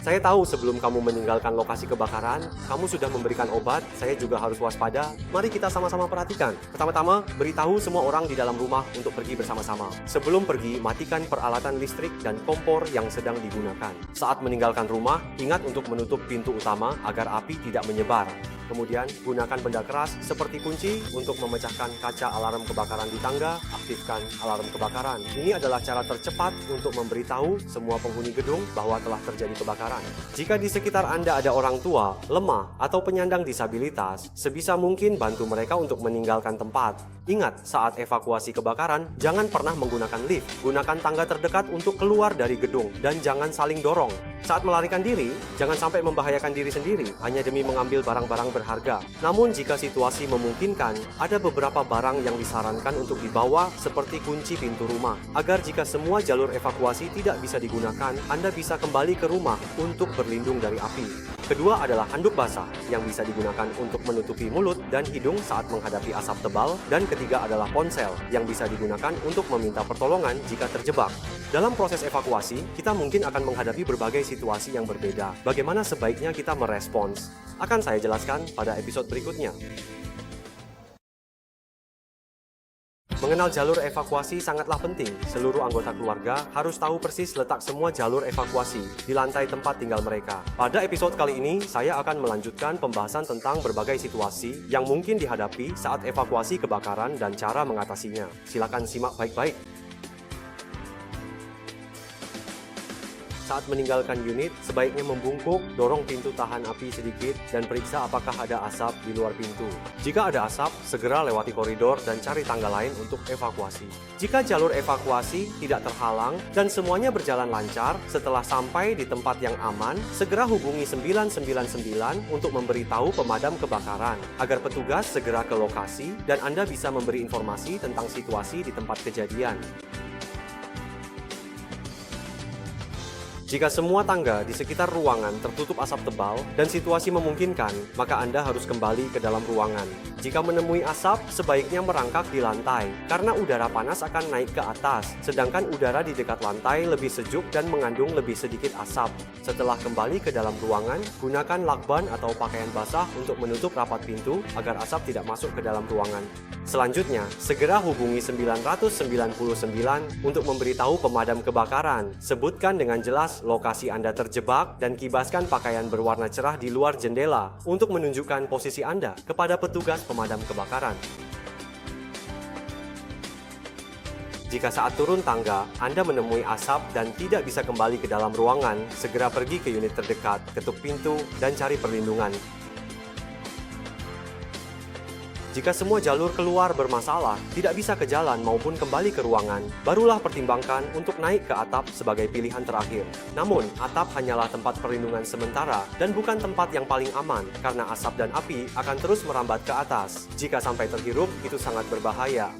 Saya tahu sebelum kamu meninggalkan lokasi kebakaran, kamu sudah memberikan obat, saya juga harus waspada. Mari kita sama-sama perhatikan. Pertama-tama, beritahu semua orang di dalam rumah untuk pergi bersama-sama. Sebelum pergi, matikan peralatan listrik dan kompor yang sedang digunakan. Saat meninggalkan rumah, ingat untuk menutup pintu utama agar api tidak menyebar. Kemudian, gunakan benda keras seperti kunci untuk memecahkan kaca alarm kebakaran di tangga, aktifkan alarm kebakaran. Ini adalah cara tercepat untuk memberitahu semua penghuni gedung bahwa telah terjadi kebakaran. Jika di sekitar Anda ada orang tua, lemah, atau penyandang disabilitas, sebisa mungkin bantu mereka untuk meninggalkan tempat. Ingat, saat evakuasi kebakaran, jangan pernah menggunakan lift. Gunakan tangga terdekat untuk keluar dari gedung, dan jangan saling dorong. Saat melarikan diri, jangan sampai membahayakan diri sendiri hanya demi mengambil barang-barang berharga. Namun jika situasi memungkinkan, ada beberapa barang yang disarankan untuk dibawa seperti kunci pintu rumah, agar jika semua jalur evakuasi tidak bisa digunakan, Anda bisa kembali ke rumah untuk berlindung dari api. Kedua adalah handuk basah yang bisa digunakan untuk menutupi mulut dan hidung saat menghadapi asap tebal, dan ketiga adalah ponsel yang bisa digunakan untuk meminta pertolongan jika terjebak. Dalam proses evakuasi, kita mungkin akan menghadapi berbagai situasi yang berbeda. Bagaimana sebaiknya kita merespons? Akan saya jelaskan pada episode berikutnya. Mengenal jalur evakuasi sangatlah penting. Seluruh anggota keluarga harus tahu persis letak semua jalur evakuasi di lantai tempat tinggal mereka. Pada episode kali ini, saya akan melanjutkan pembahasan tentang berbagai situasi yang mungkin dihadapi saat evakuasi kebakaran dan cara mengatasinya. Silakan simak baik-baik. Saat meninggalkan unit, sebaiknya membungkuk, dorong pintu tahan api sedikit, dan periksa apakah ada asap di luar pintu. Jika ada asap, segera lewati koridor dan cari tangga lain untuk evakuasi. Jika jalur evakuasi tidak terhalang dan semuanya berjalan lancar, setelah sampai di tempat yang aman, segera hubungi 999 untuk memberitahu pemadam kebakaran, agar petugas segera ke lokasi dan Anda bisa memberi informasi tentang situasi di tempat kejadian. Jika semua tangga di sekitar ruangan tertutup asap tebal dan situasi memungkinkan, maka Anda harus kembali ke dalam ruangan. Jika menemui asap, sebaiknya merangkak di lantai, karena udara panas akan naik ke atas, sedangkan udara di dekat lantai lebih sejuk dan mengandung lebih sedikit asap. Setelah kembali ke dalam ruangan, gunakan lakban atau pakaian basah untuk menutup rapat pintu agar asap tidak masuk ke dalam ruangan. Selanjutnya, segera hubungi 999 untuk memberitahu pemadam kebakaran. Sebutkan dengan jelas lokasi Anda terjebak dan kibaskan pakaian berwarna cerah di luar jendela untuk menunjukkan posisi Anda kepada petugas pemadam kebakaran. Jika saat turun tangga, Anda menemui asap dan tidak bisa kembali ke dalam ruangan, segera pergi ke unit terdekat, ketuk pintu, dan cari perlindungan. Jika semua jalur keluar bermasalah, tidak bisa ke jalan maupun kembali ke ruangan, barulah pertimbangkan untuk naik ke atap sebagai pilihan terakhir. Namun, atap hanyalah tempat perlindungan sementara dan bukan tempat yang paling aman, karena asap dan api akan terus merambat ke atas. Jika sampai terhirup, itu sangat berbahaya.